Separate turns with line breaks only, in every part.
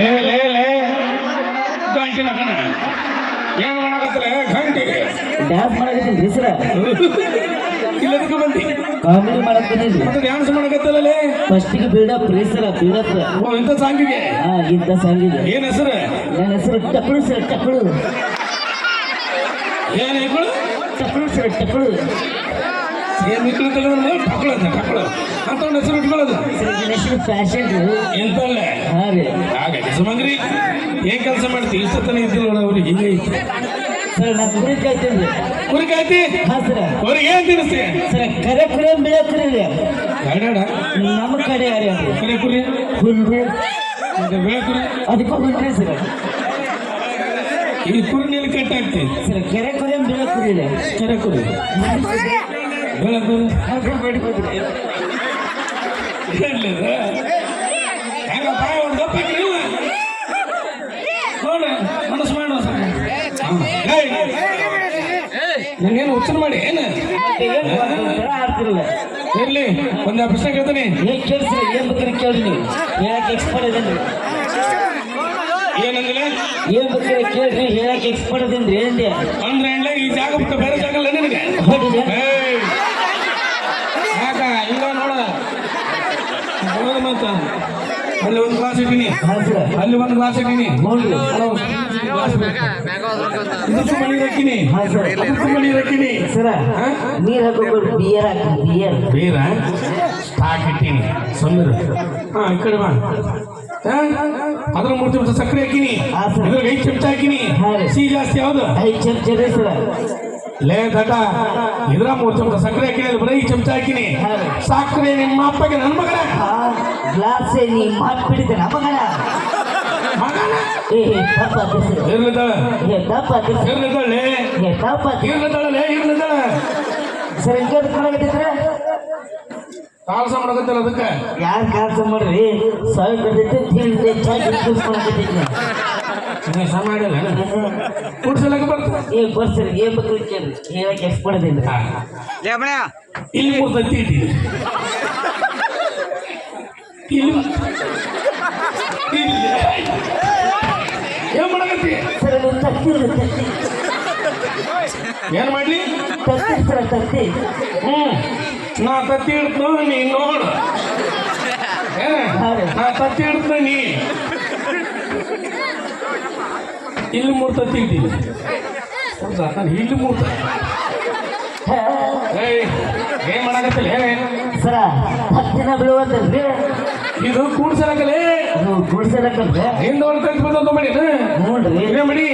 ಲೇ ಲೇ ಲೇ ಗಂಟಿನ ಕಣ ಏನು ಮಾಡಕತ್ತಲೆ ಗಂಟಿ
ಡ್ಯಾನ್ಸ್ ಮಾಡಕತ್ತೀನಿ ಸರ
ಇಲ್ಲದಕ್ಕೆ ಬಂದಿ
ಕಾಮಿಡಿ ಮಾಡಕತ್ತೀನಿ
ಮತ್ತೆ ಡ್ಯಾನ್ಸ್ ಮಾಡಕತ್ತಲ್ಲೇ
ಫಸ್ಟಿಗೆ ಬಿಲ್ಡಪ್ ರೀ ಸರ ಬಿಲ್ಡಪ್
ಓ ಇಂಥ ಸಾಂಗಿಗೆ
ಇಂಥ ಸಾಂಗಿದೆ
ಏನ್ ಹೆಸರು
ನನ್ನ ಹೆಸರು ಟಕ್ಳು ಸರ್ ಟಕ್ಳು
ಏನ್ ಇಕ್ಕಳು
ಟಕ್ಳು ಸರ್ ಟಕ್ಳು
ಏನ್ ಇಕ್ಕಳು ತಗೊಂಡು ಟಕ್ಳದ ಟಕ್ಳು ಅಂತ ಒಂದು ಹೆಸರು ಇಟ್ಕೊಳ್ಳೋದು
ಸರ್ ನನ್ನ ಹೆಸರು ಫ್ಯಾಷನ್
ಎಂತಲ್ಲೇ
ಹಾಂ ರೀ
ಹಾಗಾಗಿ ಸುಮಂಗ್ರಿ ಏನ್ ಕೆಲಸ ಮಾಡ್ತಿ ಇಷ್ಟತನ ಇದ್ದಿಲ್ಲ ನೋಡ ಅವ್ರಿಗೆ ಹಿಂಗೆ ಐತಿ
ಸರ್ ನಾ ಕುರಿ ಕಾಯ್ತೀನಿ
ಕುರಿ ಕಾಯ್ತಿ
ಹಾಂ ಸರ
ಅವ್ರಿಗೆ ಏನ್ ತಿನ್ನಿಸ್ತಿ
ಸರ್ ಕರೆ ಕುರಿ ಬೆಳೆ ಕುರಿ ರೀ
ಎರಡ
ನಮ್ಮ ಕಡೆ ಯಾರು
ಕರೆ ಕುರಿ
ಹುಲ್ರಿ
ಬೆಳೆ ಕುರಿ
ಅದಕ್ಕೂ ಹುಲ್ರಿ ಸರ್
ಈ ಕುರಿ ನೀನು ಕಟ್ಟಾಗ್ತಿ
ಸರ್ ಕೆರೆ ಕುರಿ ಬೆಳೆ ಕುರಿ ರೀ
ಕರೆ ಕುರಿ ಬೆಳೆ ಕುರಿ ಹೆಂಗಪ್ಪ ಒಂದು ಗಪ್ಪ ನೋಡ ಮನಸ್ಸು ಮಾಡು ನಂಗೇನು ಹುಚ್ಚನ್ ಮಾಡಿ ಏನು
ಆಡ್ತಿರಲ್ಲ
ಇರ್ಲಿ ಒಂದು ಪ್ರಶ್ನೆ ಕೇಳ್ತೀನಿ
ಕೇಳಿಸ್ರಿ ಏನ್ ಬೇಕಾದ್ರೆ ಕೇಳಿ ನೀವು ಹೇಳಕ್ಕೆ ಎಕ್ಸ್ಪರ್ಟ್ ಅದೇನ್ರಿ
ಏನಂದ್ರೆ
ಏನ್ ಬೇಕಾದ್ರೆ ಕೇಳ್ರಿ ಹೇಳಕ್ಕೆ ಎಕ್ಸ್ಪರ್ಟ್ ಅದೇನ್ರಿ ఏంటి
ಅಂದ್ರೆ ಏನ್ಲ ಈ ಜಾಗ ಬಿಟ್ಟು ಬೇರೆ ಜಾಗ ಇಲ್ಲ ನಿನಗೆ ಯಾಕ ಇಲ್ಲ ನೋಡ ಹೋದ ಮತ್ತ ಅಲ್ಲಿ ಒಂದು ಗ್ಲಾಸ್ ಇಟ್ಟಿನಿ ಅಲ್ಲಿ ಒಂದು ಗ್ಲಾಸ್ ಇಟ್ಟಿನಿ ಇದಕ್ಕೂ ಮಣಿ ರಕ್ಕಿನಿ ಅದಕ್ಕೂ ಮಣಿ ರಕ್ಕಿನಿ
ಸರ ನೀರ್ ಹಾಕೋಬಿಟ್ಟು ಬಿಯರ್ ಹಾಕಿ ಬಿಯರ್
ಬೇರ ಸ್ಟಾಕ್ ಇಟ್ಟೀನಿ ಸಮೀರ್ ಹಾ ಈ ಕಡೆ ಬಾ ಅದ್ರ 3 ಚಮಚ ಸಕ್ಕರೆ ಹಾಕಿನಿ ಇದ್ರಾಗ 5 ಚಮಚ ಹಾಕಿನಿ ಸಿಹಿ ಜಾಸ್ತಿ ಯಾವ್ದು
5 ಚಮಚ ರೀ ಸರ
ಲೇ ದಟ ಇದ್ರ 3 ಚಮಚ ಸಕ್ಕರೆ ಹಾಕಿನಿ ಅಲ್ಲಿ ಬರೀ 5 ಚಮಚ ಹಾಕಿನಿ ಸಕ್ಕರೆ ನಿಮ್ಮ ಅಪ್ಪಗೆ ನನ್ನ ಮಗನ
ಗ್ಲಾಸ್ ನೀ ಮಾಡ್ಬಿಡಿದೆ ಮಗನ
ಇರ್ಲಿದ್ದಾಳ ಇರ್ಲಿದ್ದಾಳೆ ಇರ್ಲಿದ್ದಾಳೆ ಇರ್ಲಿದ್ದಾಳೆ
ಸರ್ ಹಿಂಗೆ ಮಾಡಕತ್ತಿದ್ರೆ
ಕಾಲ್ಸ ಮಾಡಕತ್ತಲ್ಲ ಅದಕ್ಕೆ
ಯಾರು ಕೆಲಸ ಮಾಡ್ರಿ ಸಾವಿರ ಕರ್ತೈತಿ
ಮಾಡಿಲ್ಲ ಕುಡ್ಸಲಕ್ಕೆ
ಏ ಬರ್ಸರಿ ಏನ್ ಬೇಕು ಕೇಳಿ ಹೇಳಕ್ಕೆ ಎಷ್ಟು ಪಡೆದಿಲ್ಲ
ಇಲ್ಲಿ 3 ತತ್ತಿ ಇಟ್ಟಿದೆ ಇಲ್ಲಿ ಏನ್ ಮಾಡಕತ್ತಿ
ಸರ್ ನೀವು ತತ್ತಿ
ಏನ್ ಮಾಡ್ಲಿ
ತತ್ತಿ ಸರ ತತ್ತಿ
ನಾ ತತ್ತಿ ಇಡ್ತು ನೀ ನೋಡು ನಾ ತತ್ತಿ ಇಡ್ತು ನೀ ಇಲ್ಲಿ 3 ತತ್ತಿ ಇಟ್ಟಿನಿ ನಾನು ಇಲ್ಲಿ 3 ಏನ್ ಮಾಡಕತ್ತಿಲ್ಲ
ಸರ ಹತ್ತಿನ ಬೀಳುವಂತಲ್ರಿ
ಇದು ಕೂಡ್ಸಲಕ್ಕಲೇ
ಗುಡ್ಸಲಕ್ಕಲ್ರಿ
ಹಿಂದೊಳಗೆ ತತ್ತಿ ಬಂದಂತ ಮಾಡಿ
ನೋಡ್ರಿ
ಇದೇ ಮಾಡಿ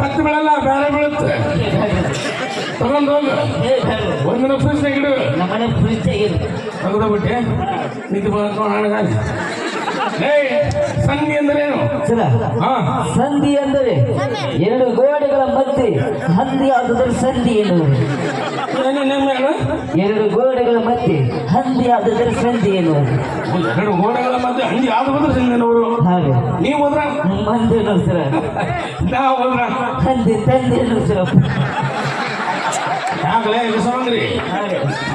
ತತ್ತಿ ಬೀಳಲ್ಲ ಬೇರೆ ಬೀಳುತ್ತೆ ತಗೊಂಡು ಹೋಗು ಒಂದಿನ ಫ್ರಿಜ್ನಾಗ ಇಡು
ನಮ್ಮನೆ ಫ್ರಿಜ್
ತೆಗೆದೋಗ್ಬಿಟ್ಟೆ ನಿಂತು ಹಣಗಾಲ ಸಂಧಿ ಅಂದ್ರೇನು
ಸರ ಸಂಧಿ ಅಂದರೆ 2 ಗೋಡೆಗಳ ಮಧ್ಯೆ ಹಂದಿ ಆದುದರ ಸಂಧಿ ಎನ್ನುವರು 2 ಗೋಡೆಗಳ ಮಧ್ಯೆ ಹಂದಿ ಆದುದರ ಸಂಧಿ ಎನ್ನುವರು
2 ಗೋಡೆಗಳ ಮಧ್ಯೆ ಹಂದಿ ಆದುದರ ಸಂಧಿ ಎನ್ನುವರು
ಹಾಗೆ
ನೀವು ಹೋದ್ರ
ಮಂದಿ ಎನ್ನುವರು ಸರ
ನಾವು ಹೋದ್ರ
ಹಂದಿ ತಂದೆ ಎನ್ನುವರು ಸರ
ಯಾಕಲೇ ವಿಷವಂದ್ರಿ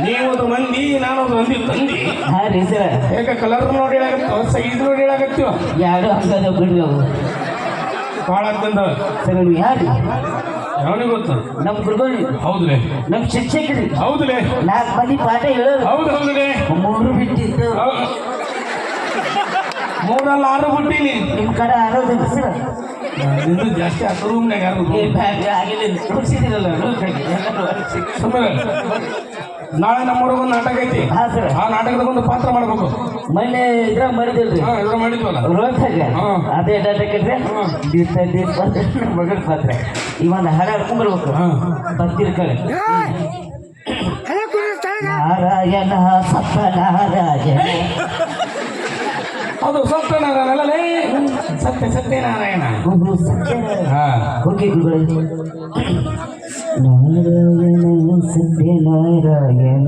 ನೀವು ಒಂದು ಮಂದಿ ನಾನು ಒಂದು ಮಂದಿ ತಂದಿ
ಹಾ ರೀ ಸರ
ಯಾಕ ಕಲರ್ ನೋಡಿ ಹೇಳಾಗತ್ತೋ ಸೈಜ್ ನೋಡಿ ಹೇಳಾಗತ್ತೀವ
ಎರಡು ಹಂಗದ ಬಿಡ್ರಿ ಅವು
ಭಾಳ ಅಂತಂದ
ಸರ್ ನೀವು ಯಾರು
ಅವನಿಗೆ ಗೊತ್ತು
ನಮ್ಮ ಗುರುಗಳು
ಹೌದ್ಲೆ
ನಮ್ಮ ಶಿಕ್ಷಕರಿ
ಹೌದ್ಲೆ
4 ಮಂದಿ ಪಾಠ ಹೇಳೋರು
ಹೌದು ಹೌದ್ಲೆ
3 ಬಿಟ್ಟಿದ್ದು
3 ಅಲ್ಲ 6 ಬಿಟ್ಟಿನಿ
ನಿಮ್ಮ ಕಡೆ ಆರೋದಿಲ್ಲ ಸರ್
ನಿಂದು ಜಾಸ್ತಿ ಆ ರೂಮ್ನಾಗ ಯಾರು
ಆಗಿಲ್ಲ ತೋರಿಸಿದಿರಲ್ಲ
ಸುಮ್ಮನೆ ನಾಳೆ ನಮ್ಮೂರಾಗೊಂದು ನಾಟಕ ಐತಿ
ಹಾಂ ಸರ್
ಆ ನಾಟಕದಾಗ ಒಂದು ಪಾತ್ರ ಮಾಡ್ಬೇಕು
ಮೊನ್ನೆ ಇದ್ರಾಗ ಮಾಡಿದಿಲ್ರಿ
ಇದ್ರ ಮಾಡಿದ್ವಲ್ಲ
ರೋಜಾಗ ಅದೇ ನಾಟಕದ್ರೆ ಮಗಳ ಪಾತ್ರ ಇವನ್ನ ಹಾಡು ಹಾಡ್ಕೊಂಡ್ಬರ್ಬೇಕು ಬರ್ತೀರಿ ಕಡೆ ನಾರಾಯಣ ಸತ್ಯನಾರಾಯಣ
ಅದು ಸತ್ಯನಾರಾಯಣಲ್ಲೇ ಸತ್ಯನಾರಾಯಣ
ಓಕೆ ಗುರುಗಳು ನಾರಾಯಣ ಸತ್ಯನಾರಾಯಣ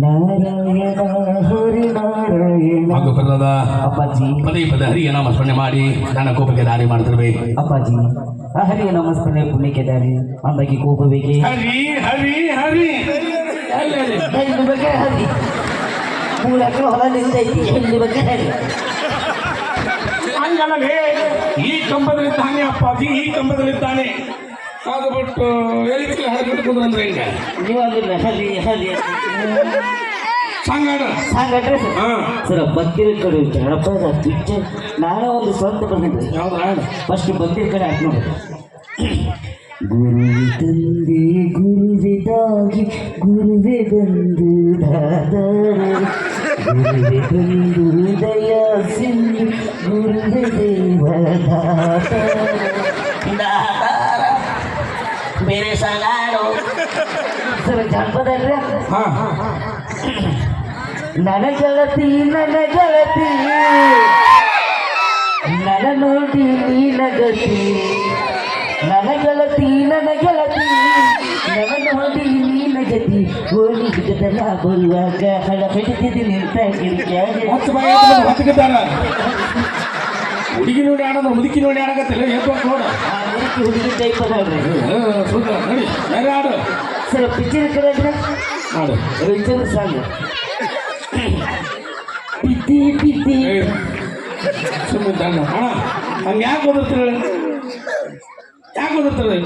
ನಾರಾಯಣ ಹರಿ ನಾರಾಯಣ ಅಪ್ಪಾಜಿ
ಪದೇ ಪದೇ ಹರಿಯ ನಾಮ ಸ್ಮರಣೆ ಮಾಡಿ ನನ್ನ ಕೋಪಕ್ಕೆ ದಾರಿ ಮಾಡ್ತಿರ್ಬೇಕು
ಅಪ್ಪಾಜಿ ಆ ಹರಿಯ ನಾಮ ಸ್ಮರಣೆ ಪುಣ್ಯಕ್ಕೆ ದಾರಿ ಅಂದಾಗಿ ಕೋಪ ಬೇಕೆ
ಹರಿ ಹರಿ ಹರಿ
ಬಗ್ಗೆ ಹರಿ 3 ಎಕರೆ ಹೊಲ ನಿಂದೈತಿ ಎಲ್ಲಿ ಬಗ್ಗೆ ಹೇಳಿ
ಹಂಗಲ್ಲೇ ಈ ಕಂಬದಲ್ಲಿದ್ದಾನೆ ಅಪ್ಪಾಜಿ, ಈ ಕಂಬದಲ್ಲಿದ್ದಾನೆ. ಅದು ಬಿಟ್ಟು ಎಲ್ಲಿ ಹಳಬಿಟ್ಟು ಅಂದ್ರೆ ಹಿಂಗ
ನೀವು ಅದಿಲ್ಲ ಹಲಿ ಹಲಿ
ಸಂಗಾಡ
ಸಾಂಗಟ್ರೆ ಸರ್ ಬತ್ತಿರ ಕಡೆ ಜನಪದ ಪಿಕ್ಚರ್ ನಾನೇ ಒಂದು ಸ್ವಂತ ಬಂದಿದ್ದೆ.
ಯಾವ್ದು
ಫಸ್ಟ್ ಬತ್ತಿರ ಕಡೆ ಹಾಕಿ ನೋಡಿ. ಗುರುವೆ ತಂದೆ ಗುರುವೆ ತಾಗಿ ಗುರುವೆ ಬಂದು ಗುರುವೆ ಬಂದು ದಯಾ ಸಿಂಧು ಗುರುವೆ ದೇವದಾತ ಬೇರೆ ಸಾಗಾಡು ಸರ್ ಜಾನಪದ ಅಲ್ರಿ. ನನ್ನ ಗೆಳತಿ ನನ್ನ ನೋಡಿ ನೀನಗತಿ, ನನ್ನ ಗೆಳತಿ ನನ್ನ ನೋಡಿ ನೀನಗತಿ. ಗೋಳಿ ಹಿಡಿದಲ್ಲ ಬರುವಾಗ ಹಳ ಹಿಡಿತಿದ್ದೀನಿ ಅಂತ
ಹುಡುಗಿ ನೋಡಿ ಆಡೋದು ಮುದುಕಿ ನೋಡಿ ಆಡಕತ್ತಿಲ್ಲ ಏಕೋ ನೋಡ
ಹುಡುಗಿ ಟೈಪ್ ಅದಾಳ್ರಿ.
ನೋಡಿ ಬೇರೆ ಆಡು
ಸರ್ ಪಿಕ್ಚರ್ ಕಡೆ
ಆಡು
ರೈತರು ಸಾಂಗ್ ಬಿದ್ದಿ ಬಿದ್ದಿ
ಸುಮ್ಮನೆ ಅಣ್ಣ ಹಂಗೆ ಯಾಕೆ ಓದಿರ್ತೀರ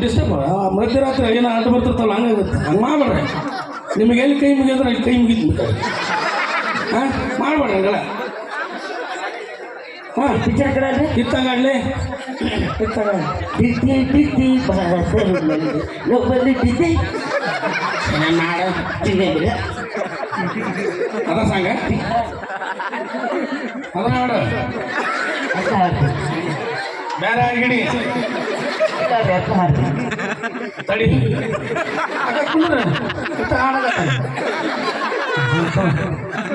ಡಿಸ್ಟರ್ಬ್ ಮಧ್ಯರಾತ್ರಿ ಏನೋ ಆಟ ಬರ್ತಿರ್ತಲ್ಲ ಹಂಗಾಗುತ್ತೆ. ಹಂಗೆ ಮಾಡ್ಬೇಡ್ರಿ. ನಿಮಗೆ ಎಲ್ಲಿ ಕೈ ಮುಗಿಯೋದ್ರೆ ಅಲ್ಲಿ ಕೈ ಮುಗಿದ್ಬಿಟ್ಟಾರೆ. ಹಾಂ ಮಾಡ್ಬೇಡ್ರಿ ಹಂಗಲ್ಲ. ಹಾಂ
ಪಿಕ್ಚರ್ ಕಡೆ
ಕಿತ್ತಾಗಲಿ
ಬಿದ್ದಿ ಬಿದ್ದಿ ಲೋಕಲ್ಲಿ ಬಿದ್ದಿ
ಮಾಡ ಅದ ಸಾಂಗ ಅದ ನೋಡು ಬೇರೆ ಆಗಿಡಿ ತಡಿ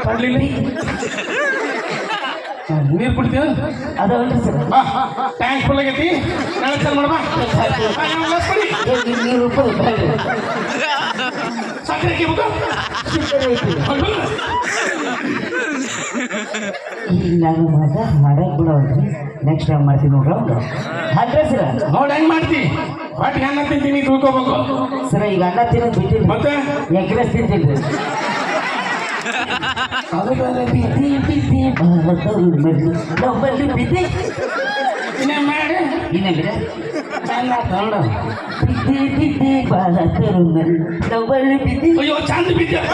ತಡ್ಲಿಲ್ಲ ನೀರು ಕುಡಿತೀಯ
ಅದಲ್ರಿ ಸರ್
ಟ್ಯಾಂಕ್ ಫುಲ್ ಆಗೈತಿ ನಾಳೆ ಚಾಲು ಮಾಡಬಾ
ನೀರು
ಸಕ್ಕರೆ
ನಾನು ಮಾಡಕ್ ಬಿಡೋದ್ರಿ ನೆಕ್ಸ್ಟ್ ಟೈಮ್ ಮಾಡ್ತೀನಿ ನೋಡ್ರಿ ಹಾಕ್ರಿ ಸರ್
ನೋಡಿ ಹೆಂಗ್ ಮಾಡ್ತಿ ಒಟ್ಟಿಗೆ ಅನ್ನ ತಿಂತೀನಿ ತಿಳ್ಕೊಬೇಕು
ಸರ್ ಈಗ ಅನ್ನ ತಿನ್ನೋದು ಬಿಟ್ಟಿರಿ
ಮತ್ತೆ
ಎಗ್ರೆಸ್ ತಿಂತೀನಿ ಬಿದ್ದಿ ಬಿದ್ದಿ ನಮ್ಮಲ್ಲಿ ಬಿದ್ದಿ
ಇನ್ನೇ ಮಾಡಿ
ಇನ್ನೇನ್ರಿ
ಎಲ್ಲ ನೋಡ
ಬಿದ್ದಿ ಬಿದ್ದಿ ಬಾಳ ತರುಣಲ್ಲಿ ನಮ್ಮಲ್ಲಿ ಬಿದ್ದಿ
ಅಯ್ಯೋ ಚಂದ ಬಿದ್ದಪ್ಪ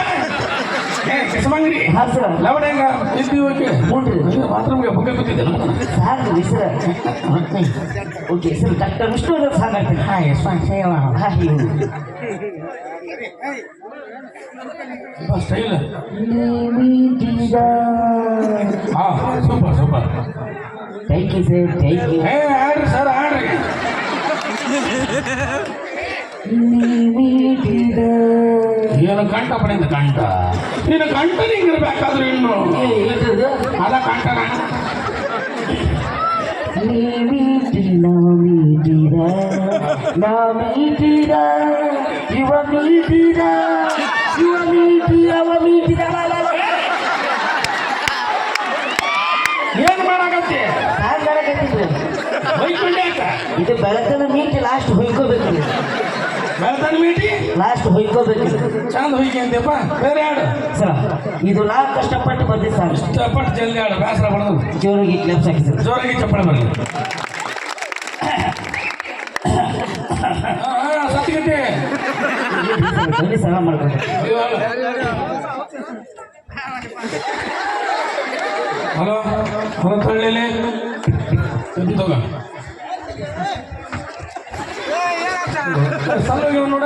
ಕೆಸಮಂಗ್ರಿ
ಹಾಂ ಸರ್
ಲವಣ ಹೆಂಗ ಬಿದ್ದಿ ಹೋಗಿ
ನೋಡ್ರಿ
ಬಾತ್ರೂಮ್ಗೆ ಬುಕ್ಕ ಕೂತಿದ್ದೆ
ಸಾಕು sir okay sir doctor Vishnu ಅವ್ರ ಸಾಂಗ್ ಆಗ್ತೀನಿ ಹಾಂ ಎಸ್ ಹಾಂ
ಸ್ಟೈಲ್ ಹಾಂ super super
thank you sir thank you
ಆಡ್ರಿ ಸರ್ ಆಡ್ರಿ ಏನು ಕಂಠ ಪಡೆಯಿಂದ ಕಂಠ ನೀನು ಕಂಠ ಹಿಂಗಿರ್ಬೇಕಾದ್ರೂ ಇನ್ನು ಅದ ಕಂಠನ ಏನ್ ಮಾಡಾಕತ್ತಿ
ಇದು ಬೆಳತನ ಮೀಟಿ ಲಾಸ್ಟ್ ಹೊಯ್ಕೋಬೇಕು
ಬೆಳತನ ಮೀಟಿ
ಲಾಸ್ಟ್ ಹೊಯ್ಕೋಬೇಕು
ಚಂದ ಹೊಯ್ಕೆ ಅಂತೆಪ್ಪ ಬೇರೆ ಆಡು
ಸರ ಇದು ನಾ ಕಷ್ಟಪಟ್ಟು ಬಂದಿದ್ದು ಸರ್
ಇಷ್ಟಪಟ್ಟು ಜಲ್ದಿ ಆಡು ಬೇಸರ ಬಡದು
ಜೋರಾಗಿ ಕ್ಲಾಪ್ಸ್ ಹಾಕಿ ಸರ್
ಜೋರಾಗಿ ಚಪ್ಪಳ ಬರಲಿ ಸತ್ಯಗತಿ
ಬನ್ನಿ ಸಲ ಮಾಡ್ಕೊಂಡು
ಹಲೋ ಹೊರ ತಳ್ಳಿಲಿ ತಗ ಸಲ್ಲ ನೋಡ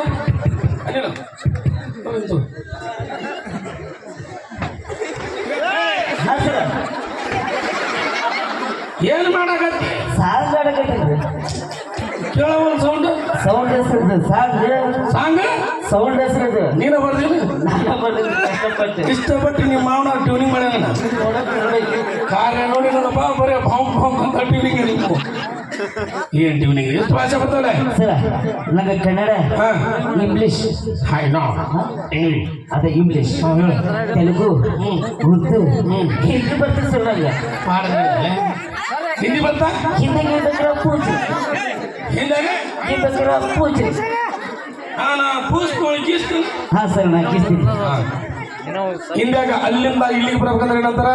ಅಲ್ಲಿಲ್ಲ ಏನು ಮಾಡಾಕತ್ತಿ
ಸಾಂಗ್ ಆಡಕತ್ತಿದ್ರಿ
ಕೇಳೋ ಒಂದು
ಸೌಂಡ್ ಹೆಸರು
ಸಾಂಗ್
ಸೌಂಡ್ ಹೆಸರು
ನೀನ ಬರ್ದಿಲ್ಲ
ನಾನು ಬರ್ತೀನಿ ಕಷ್ಟಪಟ್ಟು
ಇಷ್ಟಪಟ್ಟು ನಿಮ್ಮ ಮಾವನ ಟ್ಯೂನಿಂಗ್ ಮಾಡ್ಯಾನ ಕಾರ್ಯ ನೋಡಿ ನೋಡಪ್ಪ ಬರೀ ಭಾವ್ ಭಾವ್ ಅಂತ ಟ್ಯೂನಿಂಗ್ ನೀವು ಏನ್ ಟ್ಯೂನಿಂಗ್ ಎಷ್ಟು ಭಾಷೆ ಬರ್ತಾವಲ್ಲ
ಸರ ನಂಗೆ ಕನ್ನಡ ಇಂಗ್ಲಿಷ್
ಹಾಯ್ ನೋ ಇಂಗ್ಲಿಷ್
ಅದೇ ಇಂಗ್ಲಿಷ್ ತೆಲುಗು ಉರ್ದು ಹಿಂದಿ ಬರ್ತೀನಿ ಸರ್ ನಂಗೆ
ಹಿಂದಿ ಬರ್ತಾ
ಹಿಂದಿಗೆ ಬೇಕಾದ್ರೆ ಪೂಜೆ
ಹಿಂದಾಗೆ
ಬೇಕಾದ್ರೆ ಪೂಜೆ
ನಾನು ಪೂಸ್ಕೊಂಡು ಗೀಸ್ತೀನಿ
ಹಾಂ ಸರ್ ನಾನು ಕಿಸ್ತೀನಿ
ಹಿಂದಾಗ ಅಲ್ಲಿಂದ ಇಲ್ಲಿಗೆ ಬರ್ಬೇಕಂದ್ರೆ ಏನಂತಾರ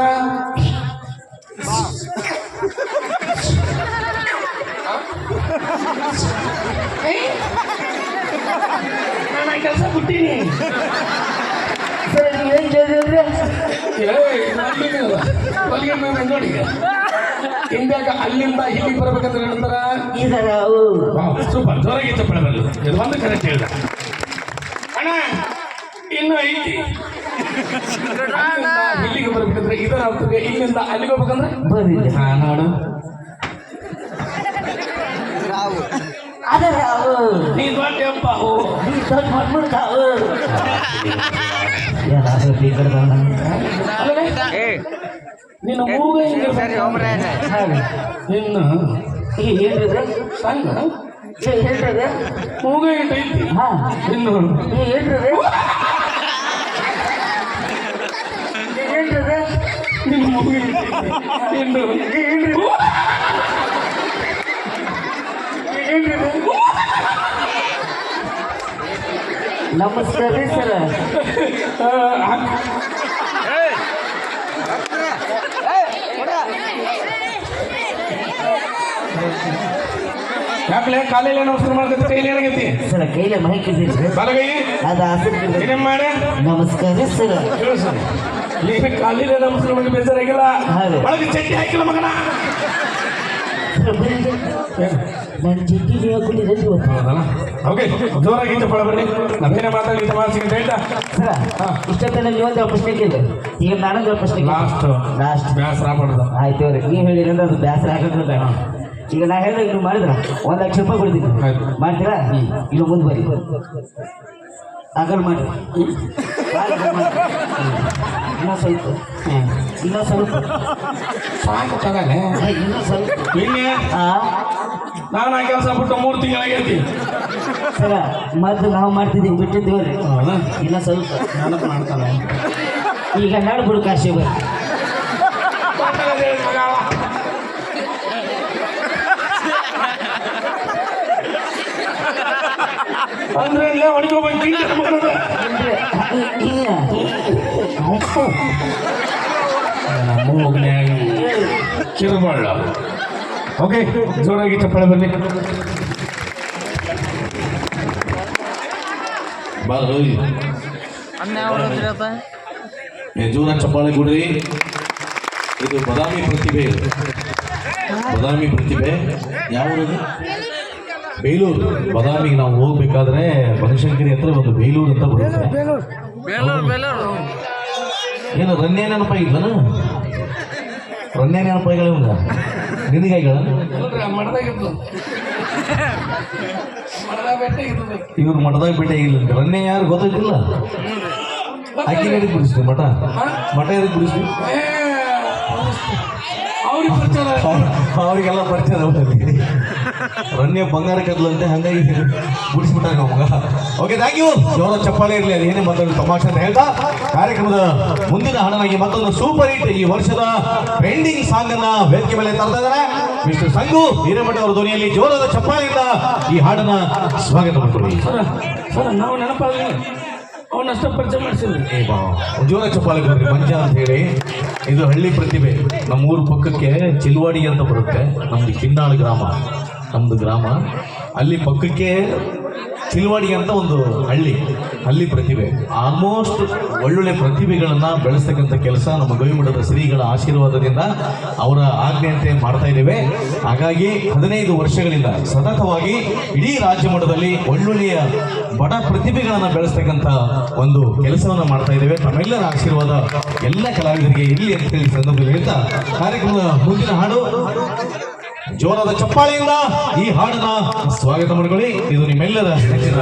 ನಾನು ಕೆಲಸ ಬಿಟ್ಟಿನಿ
ಸರ್ ನೀವು ಏನು ಕೇಳಿದ್ರೆ
ನೋಡಿ ಹಿಂದಾಗ ಅಲ್ಲಿಂದ ಇಲ್ಲಿಗೆ ಬರ್ಬೇಕಂದ್ರೆ ಏನಂತಾರ
ಇದರ
ಸೂಪರ್ ಜೋರಾಗಿ ಚಪ್ಪಳ ಬರಲಿ ಇದು ಒಂದು ಕರೆಕ್ಟ್ ಹೇಳ್ದ ಅಣ್ಣ ಇನ್ನು ಐತಿ ಇಲ್ಲಿಗೆ ಬರ್ಬೇಕಂದ್ರೆ ಇದರ ಅರ್ಥಕ್ಕೆ ಇಲ್ಲಿಂದ ಅಲ್ಲಿಗೆ ಹೋಗ್ಬೇಕಂದ್ರೆ
ಬರಿಲ್ಲ
ಹಾ ನೋಡು
ಅದರ
ನೀ ದೊಡ್ಡಪ್ಪ
ನೀ ದೊಡ್ಡ ಮಾಡ್ಬಿಡ್ತ ಯಾರಾದ್ರೂ ಬೀಗಡ್ದಲ್ಲ
ನಿನ್ನ ಮೂಗ ಇನ್ನು
ಏನ್ರಿದೆ
ಸಣ್ಣ
ಹೇಳ್ರಿದೆ
ಮೂಗ ಐತಿ
ಹಾ
ಇನ್ನು
ಏನ್ರಿದೆ ಏನ್ರಿದೆ
ನಿನ್ನ ಮೂಗ ಇನ್ನು
ನಮಸ್ಕಾರ ರೀ ಸರ್
ಯಾಕಲೆ ಕಾಲೆಲ್ಲ ನಮಸ್ಕಾರ ಮಾಡ್ಕೊತ ಕೈಲಿ ಏನಾಗೈತಿ
ಸರ್ ಕೈಲೇ ಮೈಕಿದ್ದೀರಿ
ಬಲಗೈ
ಅದು ಆಸಕ್ತಿ
ಏನೇನ್ ಮಾಡ
ನಮಸ್ಕಾರ ರೀ ಸರ್
ಈಗ ಕಾಲಿಲ್ಲ ನಮಸ್ಕಾರ ಮಾಡಿ ಬೇಜಾರಾಗಿಲ್ಲ
ಹೌದು.
ಒಳಗೆ ಚಟ್ನಿ ಹಾಕಿಲ್ಲ ಮಗನ
ನನ್ನ ಚಿಟ್ಟಿ ನೀವು ಹಾಕೊಂಡಿದ್ದೆ ಇವತ್ತು
ಹೌದಲ್ಲ ಓಕೆ ಜೋರಾಗಿ ಚಪ್ಪಳ ಬರ್ರಿ ನಮ್ಮೇನೆ ಮಾತಾಡಿ ತಮಾಷೆಗೆ ಅಂತ ಹೇಳ್ತಾ
ಸರ ಇಷ್ಟೊತ್ತನ ನೀವೊಂದು ಪ್ರಶ್ನೆ ಕೇಳಿ ಈಗ ನಾನೊಂದು ಪ್ರಶ್ನೆ ಲಾಸ್ಟ್
ಬ್ಯಾಸರ ಮಾಡೋದು
ಆಯ್ತು ಅವ್ರಿ ನೀವು ಹೇಳಿದ್ರೆ ಅದು ಬೇಸರ ಹಾಕಿದ್ರೆ ಬೇಡ ಈಗ ನಾ ಹೇಳಿದಾಗ ನೀವು ಮಾಡಿದ್ರ 1,00,000 ರೂಪಾಯಿ ಕೊಡ್ತೀನಿ
ಆಯ್ತು.
ಮಾಡ್ತೀರಾ ಇಲ್ಲ ಮುಂದೆ ಬರಿ ಆಗಲ್ ಮಾಡಿ ಇನ್ನೂ ಸ್ವಲ್ಪ ಇನ್ನೂ ಸ್ವಲ್ಪ
ಸಾಕು ತಗಲೆ
ಇನ್ನೂ ಸ್ವಲ್ಪ
ನಿನ್ನೆ ನಾನು ಆ ಕೆಲಸ ಬಿಟ್ಟು 3 ತಿಂಗಳಾಗೈತಿ
ಸರ ಮೊದಲು ನಾವು ಮಾಡ್ತಿದ್ದೀವಿ ಬಿಟ್ಟಿದ್ದೀವಿ
ಹೌದಾ
ಇನ್ನೂ ಸ್ವಲ್ಪ
ನೆನಪು ಮಾಡ್ತಾನೆ
ಈಗ ನಾಡ್ಬಿಡು ಕಾಶಿ ಬರಿ
ಅಂದ್ರೆ ಇಲ್ಲೇ ಒಳಗೆ ಬಂದು
ಇಲ್ಲ
ಮೂಗ್ನ್ಯಾಗ ಕಿರುಬಳ್ಳ ಓಕೆ ಜೋರಾಗಿ ಚಪ್ಪಳ ಬನ್ನಿ
ಜೋರ ಚಪ್ಪಾಳೆ ಕೊಡ್ರಿ ಇದು ಬದಾಮಿ ಪ್ರತಿಭೆ ಬದಾಮಿ ಪ್ರತಿಭೆ ಯಾವ ಊರದು ಬೇಲೂರು ಬದಾಮಿಗೆ ನಾವು ಹೋಗ್ಬೇಕಾದ್ರೆ ಬನಶಂಕರಿ ಹತ್ರ ಒಂದು ಬೇಲೂರು ಅಂತ ಬರುತ್ತೆ ಏನು ರನ್ಯ ನೆನಪಾಗಿಲ್ಲನ ರನ್ಯ ನೆನಪಾಗಿಲ್ಲ ಇವಂಗ ನಿನಗಾಗಿಲ್ಲ
ಮಡದಾಗಿತ್ತು ಮಡದಾಗ ಬೆಟ್ಟಾಗಿತ್ತು
ಇವ್ರು ಮಠದಾಗ ಭೇಟಿ ಆಗಿಲ್ಲ ರನ್ಯ ಯಾರು ಗೊತ್ತಾಯ್ತಿಲ್ಲ ಅಕ್ಕಿ ಎದಕ್ಕೆ ಬಿಡಿಸ್ತೀವಿ ಮಠ ಮಠ ಎದಕ್ಕೆ ಬಿಡಿಸ್ತೀವಿ
ಅವ್ರಿಗೆ ಪರಿಚಯ
ಅವರಿಗೆಲ್ಲ ಪರಿಚಯ ರನ್ಯ ಬಂಗಾರ ಕದ್ಲಂತೆ ಹಂಗಾಗಿ ಬಿಡಿಸ್ಬಿಟ್ಟಾಗ ನಮಗ ಓಕೆ ಥ್ಯಾಂಕ್ ಯು ಜೋರ ಚಪ್ಪಾಳೆ ಇರಲಿ ಅದು ಏನೇ ಮತ್ತೊಂದು ತಮಾಷೆ ಅಂತ ಹೇಳ್ತಾ ಕಾರ್ಯಕ್ರಮದ ಮುಂದಿನ ಹಾಡನಾಗಿ ಮತ್ತೊಂದು ಸೂಪರ್ ಹಿಟ್ ಈ ವರ್ಷದ ಟ್ರೆಂಡಿಂಗ್ ಸಾಂಗ್ ಅನ್ನ ವೇದಿಕೆ ಮೇಲೆ ತರ್ತಾ ಇದ್ದಾರೆ ಮಿಸ್ಟರ್ ಸಂಗು ಹಿರೇಮಠ ಅವರ ಧ್ವನಿಯಲ್ಲಿ ಜೋರದ ಚಪ್ಪಾಳೆಯಿಂದ ಈ ಹಾಡನ್ನ ಸ್ವಾಗತ ಮಾಡ್ಕೊಳ್ಳಿ
ಸರ್ ನಾವು ನೆನಪಾಗಲಿ ಅವನಷ್ಟ ಪರಿಚಯ ಮಾಡಿಸಿದ್ರಿ
ಜೋರ ಚಪ್ಪಾಳೆ ಬರ್ರಿ ಮಂಜ ಅಂತ ಹೇಳಿ ಇದು ಹಳ್ಳಿ ಪ್ರತಿಭೆ ನಮ್ಮೂರು ಪಕ್ಕಕ್ಕೆ ಚಿಲ್ವಾಡಿ ಅಂತ ಬರುತ್ತೆ ನಮ್ದು ಕಿನ್ನಾಳು ಗ್ರಾಮ ನಮ್ದು ಗ್ರಾಮ ಅಲ್ಲಿ ಪಕ್ಕಕ್ಕೆ ಚಿಲ್ವಾಡಿ ಅಂತ ಒಂದು ಹಳ್ಳಿ ಪ್ರತಿಭೆ ಆಲ್ಮೋಸ್ಟ್ ಒಳ್ಳೊಳ್ಳೆ ಪ್ರತಿಭೆಗಳನ್ನ ಬೆಳೆಸ್ತಕ್ಕಂಥ ಕೆಲಸ ನಮ್ಮ ಗವಿಮಠದ ಶ್ರೀಗಳ ಆಶೀರ್ವಾದದಿಂದ ಅವರ ಆಜ್ಞೆಯಂತೆ ಮಾಡ್ತಾ ಇದ್ದೇವೆ ಹಾಗಾಗಿ 15 ವರ್ಷಗಳಿಂದ ಸತತವಾಗಿ ಇಡೀ ರಾಜ್ಯ ಮಟ್ಟದಲ್ಲಿ ಒಳ್ಳೊಳ್ಳೆಯ ಬಡ ಪ್ರತಿಭೆಗಳನ್ನ ಬೆಳೆಸ್ತಕ್ಕಂಥ ಒಂದು ಕೆಲಸವನ್ನ ಮಾಡ್ತಾ ಇದ್ದೇವೆ ತಮ್ಮೆಲ್ಲರ ಆಶೀರ್ವಾದ ಎಲ್ಲ ಕಲಾವಿದರಿಗೆ ಇರಲಿ ಅಂತ ಹೇಳಿ ಸಂದರ್ಭದಲ್ಲಿ ಹೇಳ್ತಾ ಕಾರ್ಯಕ್ರಮದ ಮುಂದಿನ ಹಾಡು ಜೋರಾದ ಚಪ್ಪಾಳೆಯಿಂದ ಈ ಹಾಡನ್ನ ಸ್ವಾಗತ ಮಾಡ್ಕೊಳ್ಳಿ ಇದು ನಿಮ್ಮೆಲ್ಲರ ನೆಚ್ಚಿನ